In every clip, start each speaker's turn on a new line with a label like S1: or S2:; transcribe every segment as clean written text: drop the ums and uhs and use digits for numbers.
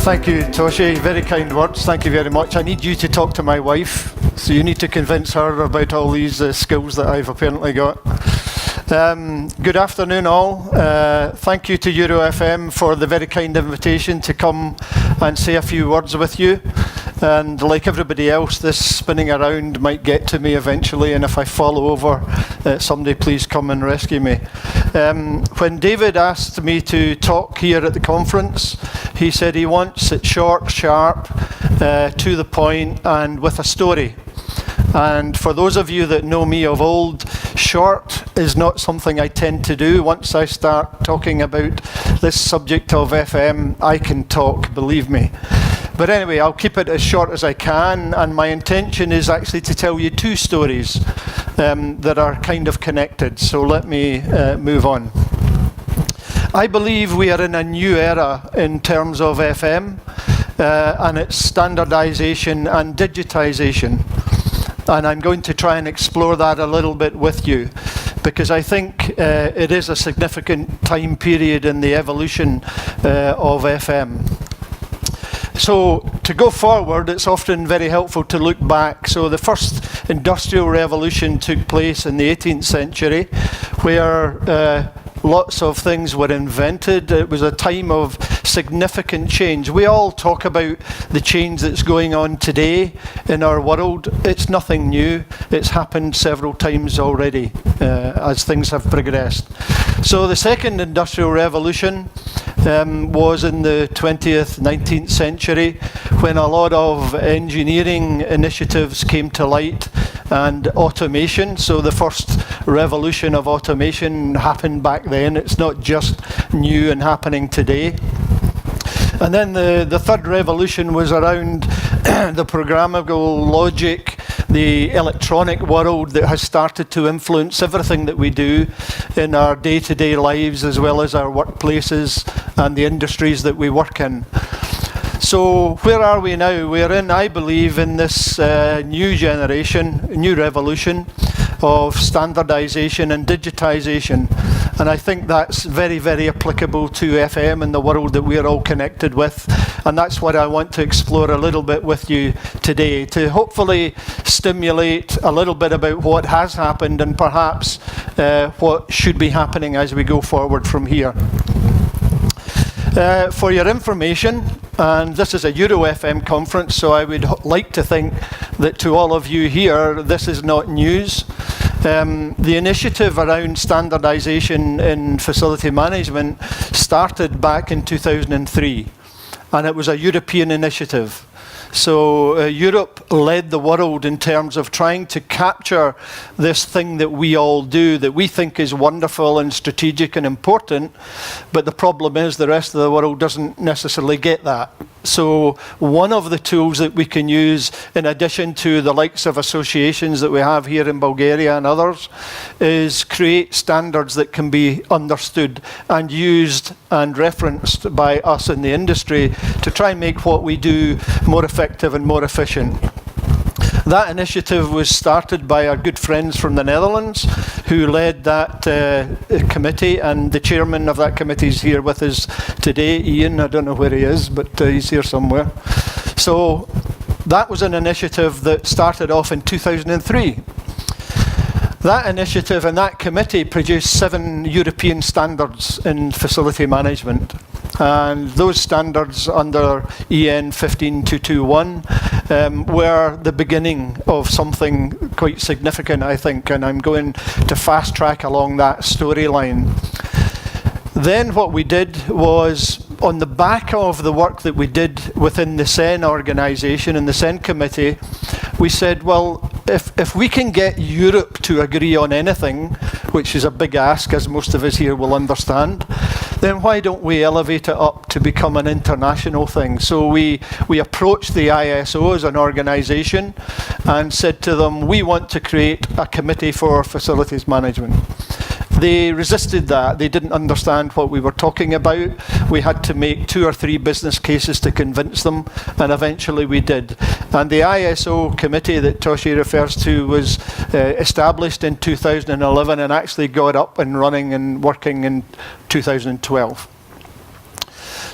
S1: Thank you, Toshi. Very kind words. Thank you very much. I need you to talk to my wife, so you need to convince her about all these skills that I've apparently got. Good afternoon, all. Thank you to Euro FM for the very kind invitation to come and say a few words with you. And like everybody else, this spinning around might get to me eventually, and if I fall over, somebody please come and rescue me. When David asked me to talk here at the conference, he said he wants it short, sharp, to the point, and with a story. And for those of you that know me of old, short is not something I tend to do. Once I start talking about this subject of FM, I can talk, believe me. But anyway, I'll keep it as short as I can, and my intention is actually to tell you two stories that are kind of connected. So let me move on. I believe we are in a new era in terms of FM and its standardization and digitization. And I'm going to try and explore that a little bit with you, because I think it is a significant time period in the evolution of FM. So to go forward, it's often very helpful to look back. So the first industrial revolution took place in the 18th century, where lots of things were invented. It was a time of significant change. We all talk about the change that's going on today in our world. It's nothing new. It's happened several times already as things have progressed. So the second industrial revolution was in the 20th, 19th century, when a lot of engineering initiatives came to light and automation. So the first revolution of automation happened back then. It's not just new and happening today. And then the third revolution was around the programmable logic, the electronic world that has started to influence everything that we do in our day-to-day lives, as well as our workplaces and the industries that we work in. So where are we now? We're in, I believe, in this new generation, new revolution of standardization and digitization. And I think that's very, very applicable to FM and the world that we are all connected with. And that's what I want to explore a little bit with you today, to hopefully stimulate a little bit about what has happened and perhaps what should be happening as we go forward from here. For your information, and this is a Euro FM conference, so I would like to think that to all of you here, this is not news. The initiative around standardization in facility management started back in 2003, and it was a European initiative. So Europe led the world in terms of trying to capture this thing that we all do, that we think is wonderful and strategic and important, but the problem is the rest of the world doesn't necessarily get that. So one of the tools that we can use, in addition to the likes of associations that we have here in Bulgaria and others, is create standards that can be understood and used and referenced by us in the industry to try and make what we do more effective and more efficient. That initiative was started by our good friends from the Netherlands, who led that committee, and the chairman of that committee is here with us today, Ian. I don't know where he is, but he's here somewhere. So that was an initiative that started off in 2003. That initiative and that committee produced 7 European standards in facility management. And those standards under EN 15221 were the beginning of something quite significant, I think, and I'm going to fast track along that storyline. Then what we did was, on the back of the work that we did within the CEN organisation and the CEN committee, we said, well, if we can get Europe to agree on anything, which is a big ask, as most of us here will understand, then why don't we elevate it up to become an international thing? So we approached the ISO as an organisation and said to them, we want to create a committee for facilities management. They resisted that. They didn't understand what we were talking about. We had to make 2 or 3 business cases to convince them, and eventually we did. And the ISO committee that Toshi refers to was established in 2011 and actually got up and running and working in 2012.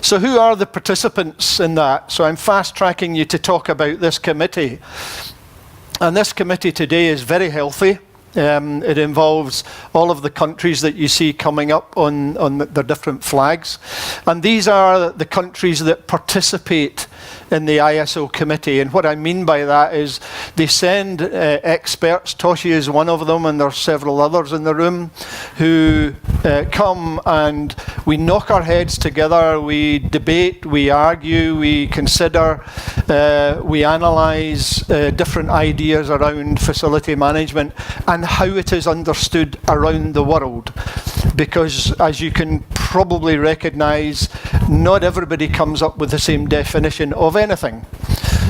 S1: So who are the participants in that? So I'm fast-tracking you to talk about this committee. And this committee today is very healthy. It involves all of the countries that you see coming up on their different flags. And these are the countries that participate in the ISO committee. And what I mean by that is they send experts, Toshi is one of them, and there are several others in the room, who come and we knock our heads together, we debate, we argue, we consider, we analyse different ideas around facility management and how it is understood around the world. Because as you can probably recognise, not everybody comes up with the same definition of anything.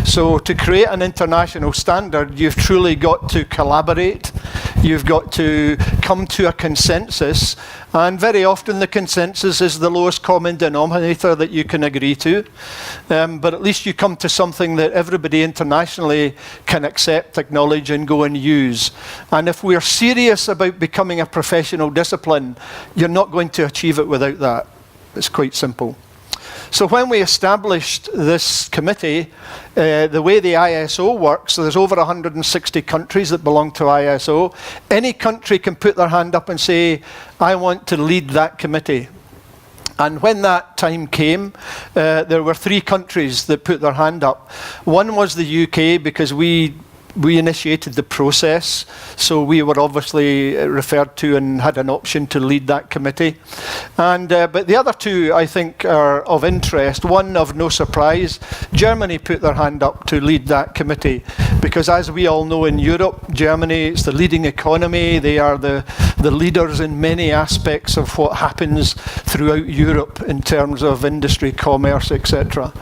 S1: So to create an international standard, you've truly got to collaborate, you've got to come to a consensus, and very often the consensus is the lowest common denominator that you can agree to. But at least you come to something that everybody internationally can accept, acknowledge, and go and use. And if we're serious about becoming a professional discipline, you're not going to achieve it without that. It's quite simple. So when we established this committee, the way the ISO works, so there's over 160 countries that belong to ISO. Any country can put their hand up and say, I want to lead that committee. And when that time came, there were 3 countries that put their hand up. One was the UK, because we initiated the process, so we were obviously referred to and had an option to lead that committee. And but the other 2, I think, are of interest. One, of no surprise, Germany put their hand up to lead that committee, because as we all know in Europe, Germany is the leading economy. They are the leaders in many aspects of what happens throughout Europe in terms of industry, commerce, etc.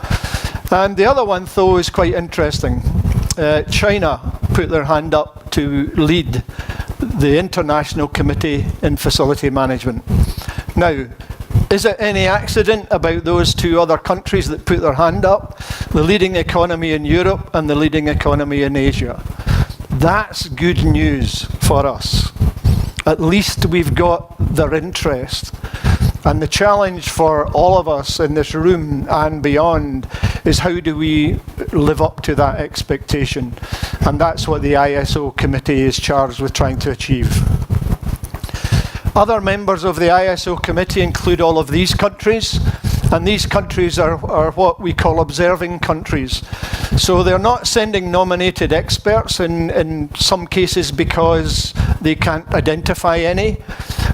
S1: And the other one, though, is quite interesting. China put their hand up to lead the International Committee in Facility Management. Now, is it any accident about those 2 other countries that put their hand up? The leading economy in Europe and the leading economy in Asia. That's good news for us. At least we've got their interest. And the challenge for all of us in this room and beyond is, how do we live up to that expectation? And that's what the ISO committee is charged with trying to achieve. Other members of the ISO committee include all of these countries, and these countries are what we call observing countries. So they're not sending nominated experts in some cases because they can't identify any,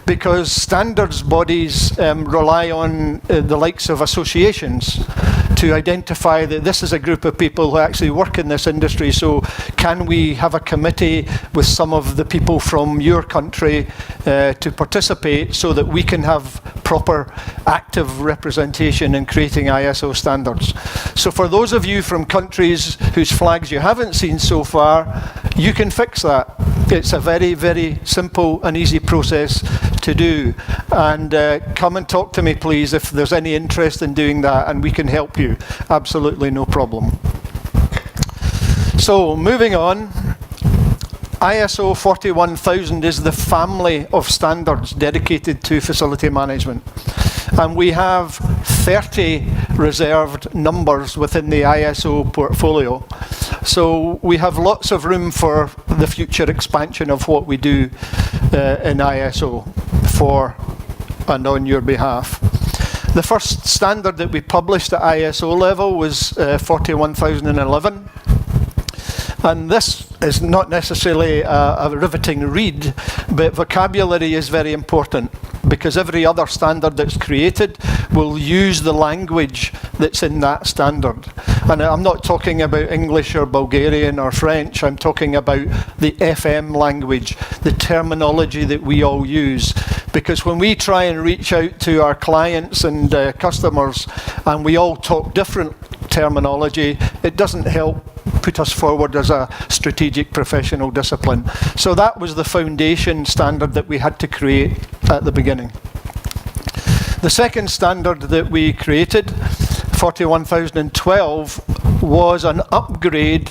S1: because standards bodies rely on the likes of associations to identify that this is a group of people who actually work in this industry. So can we have a committee with some of the people from your country to participate, so that we can have proper active representation in creating ISO standards. So for those of you from countries whose flags you haven't seen so far, you can fix that. It's a very, very simple and easy process to do. And come and talk to me, please, if there's any interest in doing that, and we can help you. Absolutely no problem. So moving on, ISO 41000 is the family of standards dedicated to facility management. And we have 30 reserved numbers within the ISO portfolio. So we have lots of room for the future expansion of what we do in ISO for and on your behalf. The first standard that we published at ISO level was 41011. And this is not necessarily a riveting read, but vocabulary is very important, because every other standard that's created will use the language that's in that standard. And I'm not talking about English or Bulgarian or French, I'm talking about the FM language, the terminology that we all use. Because when we try and reach out to our clients and customers, and we all talk different terminology, it doesn't help put us forward as a strategic professional discipline. So that was the foundation standard that we had to create at the beginning. The second standard that we created, 41012, was an upgrade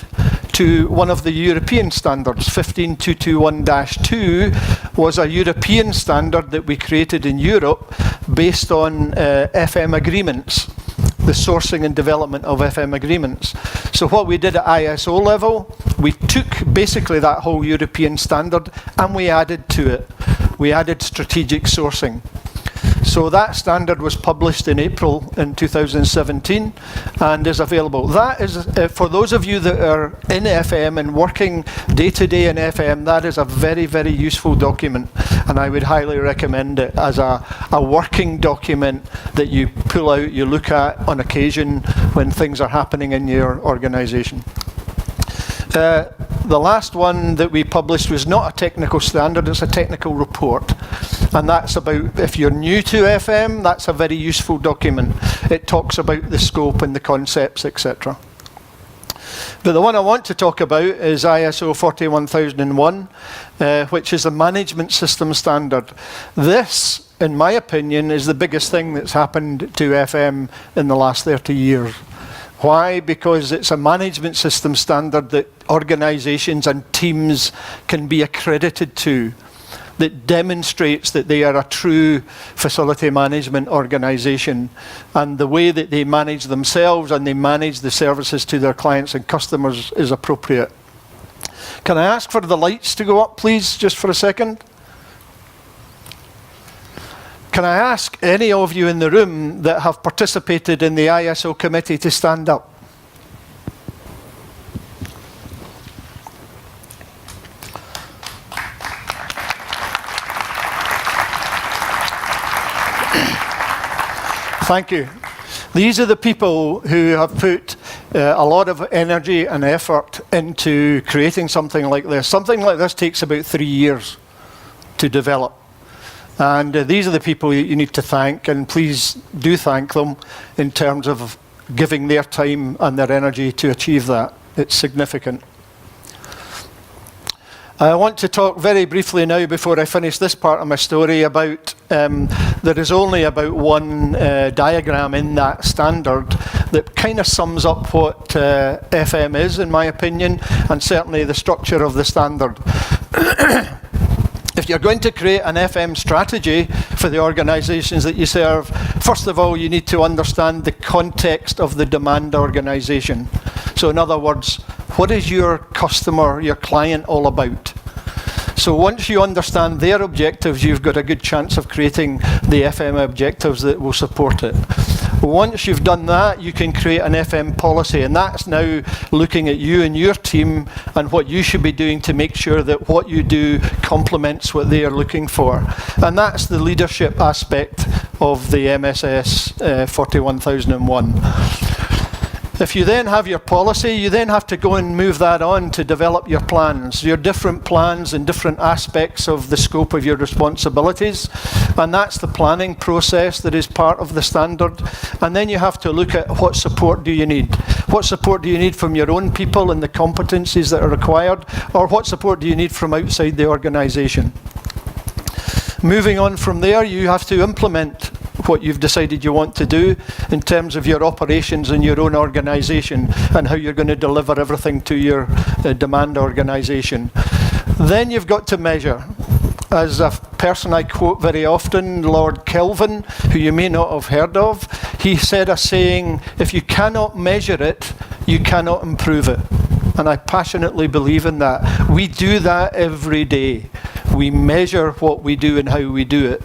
S1: to one of the European standards. 15221-2 was a European standard that we created in Europe based on FM agreements. the sourcing and development of FM agreements. So what we did at ISO level, we took basically that whole European standard and we added to it. We added strategic sourcing. So that standard was published in April in 2017 and is available. That is, for those of you that are in FM and working day-to-day in FM, that is a very, very useful document, and I would highly recommend it as a working document that you pull out, you look at on occasion when things are happening in your organisation. The last one that we published was not a technical standard, it's a technical report. And that's about, if you're new to FM, that's a very useful document. It talks about the scope and the concepts, etc. But the one I want to talk about is ISO 41001, which is a management system standard. This, in my opinion, is the biggest thing that's happened to FM in the last 30 years. Why? Because it's a management system standard that organisations and teams can be accredited to, that demonstrates that they are a true facility management organisation, and the way that they manage themselves and they manage the services to their clients and customers is appropriate. Can I ask for the lights to go up, please, just for a second? Can I ask any of you in the room that have participated in the ISO committee to stand up? Thank you. These are the people who have put a lot of energy and effort into creating something like this. Something like this takes about 3 years to develop. And these are the people you need to thank, and please do thank them in terms of giving their time and their energy to achieve that. It's significant. I want to talk very briefly now, before I finish this part of my story, about there is only about one diagram in that standard that kind of sums up what FM is, in my opinion, and certainly the structure of the standard. If you're going to create an FM strategy for the organisations that you serve, first of all, you need to understand the context of the demand organisation. So in other words, what is your customer, your client all about? So once you understand their objectives, you've got a good chance of creating the FM objectives that will support it. Once you've done that, you can create an FM policy, and that's now looking at you and your team and what you should be doing to make sure that what you do complements what they are looking for. And that's the leadership aspect of the MSS 41001. If you then have your policy, you then have to go and move that on to develop your plans, your different plans and different aspects of the scope of your responsibilities. And that's the planning process that is part of the standard. And then you have to look at what support do you need. What support do you need from your own people and the competencies that are required, or what support do you need from outside the organisation? Moving on from there, you have to implement what you've decided you want to do in terms of your operations in your own organisation and how you're going to deliver everything to your demand organisation. Then you've got to measure. As a person I quote very often, Lord Kelvin, who you may not have heard of, he said a saying, if you cannot measure it, you cannot improve it. And I passionately believe in that. We do that every day. We measure what we do and how we do it.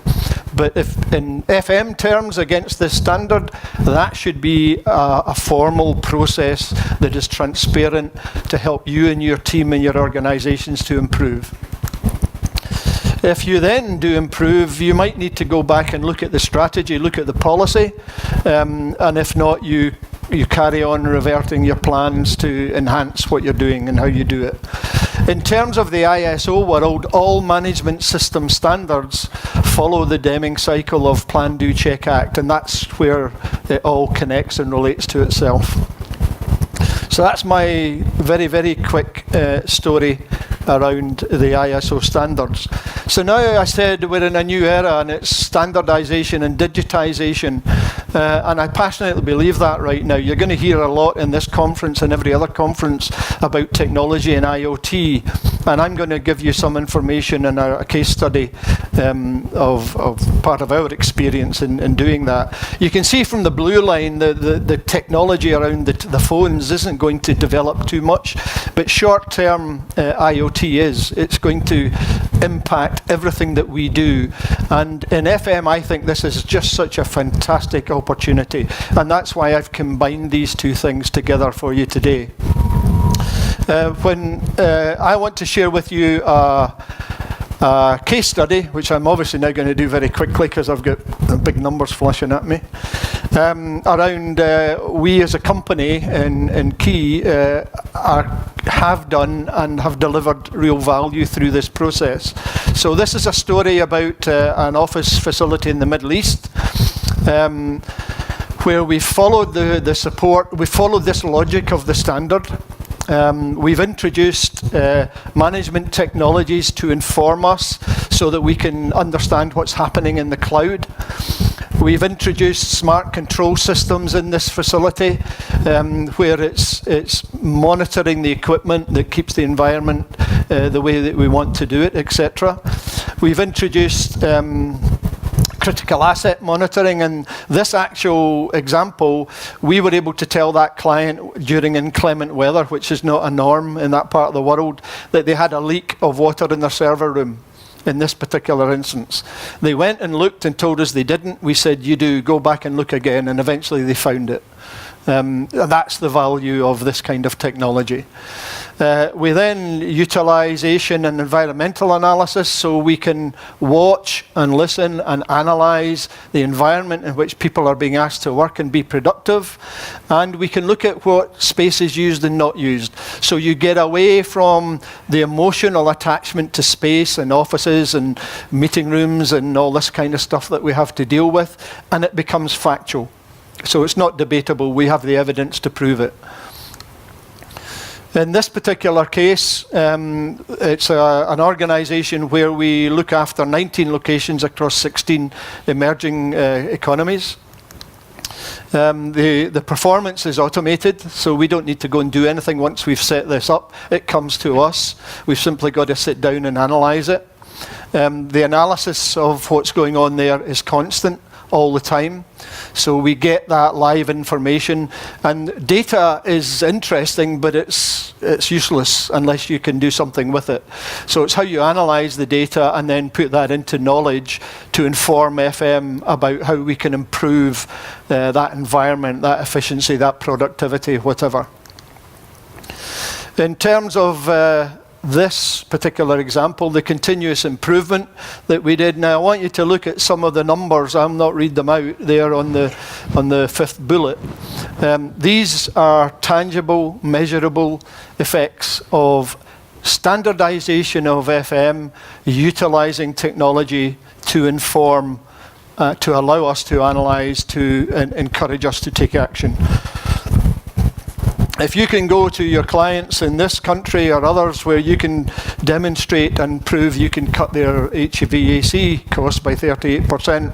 S1: But if in FM terms against this standard, that should be a formal process that is transparent to help you and your team and your organisations to improve. If you then do improve, you might need to go back and look at the strategy, look at the policy, and if not, you carry on reverting your plans to enhance what you're doing and how you do it. In terms of the ISO world, all management system standards follow the Deming cycle of Plan, Do, Check, Act, and that's where it all connects and relates to itself. So that's my very, very quick story around the ISO standards. So now I said we're in a new era and it's standardization and digitization, and I passionately believe that right now. You're going to hear a lot in this conference and every other conference about technology and IoT, And I'm going to give you some information and a case study of part of our experience in doing that. You can see from the blue line the technology around the phones isn't going to develop too much, but short-term IoT is. It's going to impact everything that we do. And in FM, I think this is just such a fantastic opportunity. And that's why I've combined these two things together for you today. When I want to share with you a case study, which I'm obviously now going to do very quickly because I've got big numbers flashing at me, around we as a company in Key have done and have delivered real value through this process. So this is a story about an office facility in the Middle East, where we followed the support, we followed this logic of the standard. We've introduced management technologies to inform us so that we can understand what's happening in the cloud. We've introduced smart control systems in this facility where it's monitoring the equipment that keeps the environment the way that we want to do it, etc. We've introduced critical asset monitoring, and this actual example, we were able to tell that client during inclement weather, which is not a norm in that part of the world, that they had a leak of water in their server room in this particular instance. They went and looked and told us they didn't. We said, you do, go back and look again, and eventually they found it. And that's the value of this kind of technology. We then utilization and environmental analysis, so we can watch and listen and analyze the environment in which people are being asked to work and be productive. And we can look at what space is used and not used. So you get away from the emotional attachment to space and offices and meeting rooms and all this kind of stuff that we have to deal with, and it becomes factual. So it's not debatable. We have the evidence to prove it. In this particular case, it's an organization where we look after 19 locations across 16 emerging economies. The performance is automated, so we don't need to go and do anything once we've set this up. It comes to us. We've simply got to sit down and analyze it. The analysis of what's going on there is constant all the time. So we get that live information, and data is interesting, but it's useless unless you can do something with it. So it's how you analyze the data and then put that into knowledge to inform FM about how we can improve that environment, that efficiency, that productivity, whatever. In terms of this particular example, the continuous improvement that we did. Now I want you to look at some of the numbers. I'll not read them out there on the fifth bullet. These are tangible, measurable effects of standardization of FM, utilizing technology to inform, to allow us to analyze, to encourage us to take action. If you can go to your clients in this country or others where you can demonstrate and prove you can cut their HVAC costs by 38%,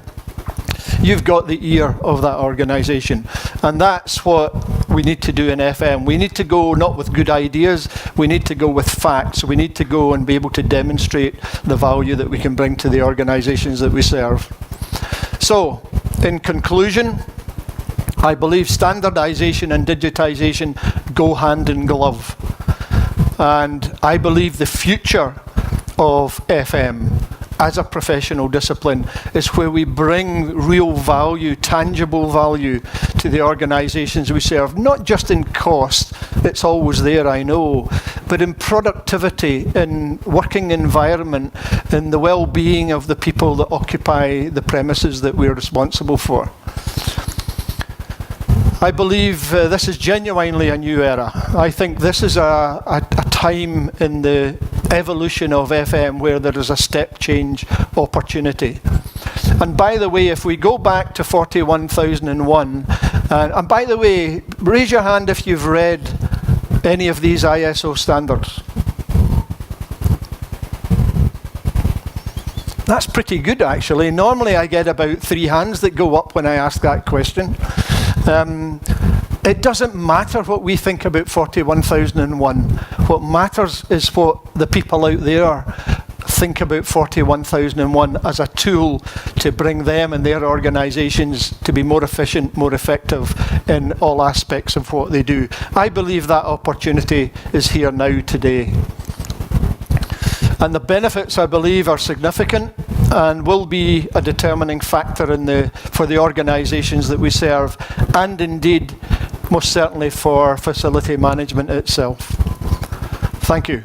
S1: you've got the ear of that organization. And that's what we need to do in FM. We need to go not with good ideas, we need to go with facts. We need to go and be able to demonstrate the value that we can bring to the organizations that we serve. So, in conclusion, I believe standardization and digitization go hand in glove. And I believe the future of FM as a professional discipline is where we bring real value, tangible value to the organizations we serve, not just in cost, it's always there, I know, but in productivity, in working environment, in the well-being of the people that occupy the premises that we're responsible for. I believe this is genuinely a new era. I think this is a time in the evolution of FM where there is a step change opportunity. And by the way, if we go back to 41001, and by the way, raise your hand if you've read any of these ISO standards. That's pretty good, actually. Normally I get about 3 hands that go up when I ask that question. It doesn't matter what we think about 41001. What matters is what the people out there think about 41001 as a tool to bring them and their organisations to be more efficient, more effective in all aspects of what they do. I believe that opportunity is here now today. And the benefits, I believe, are significant and will be a determining factor for the organisations that we serve, and indeed, most certainly for facility management itself. Thank you.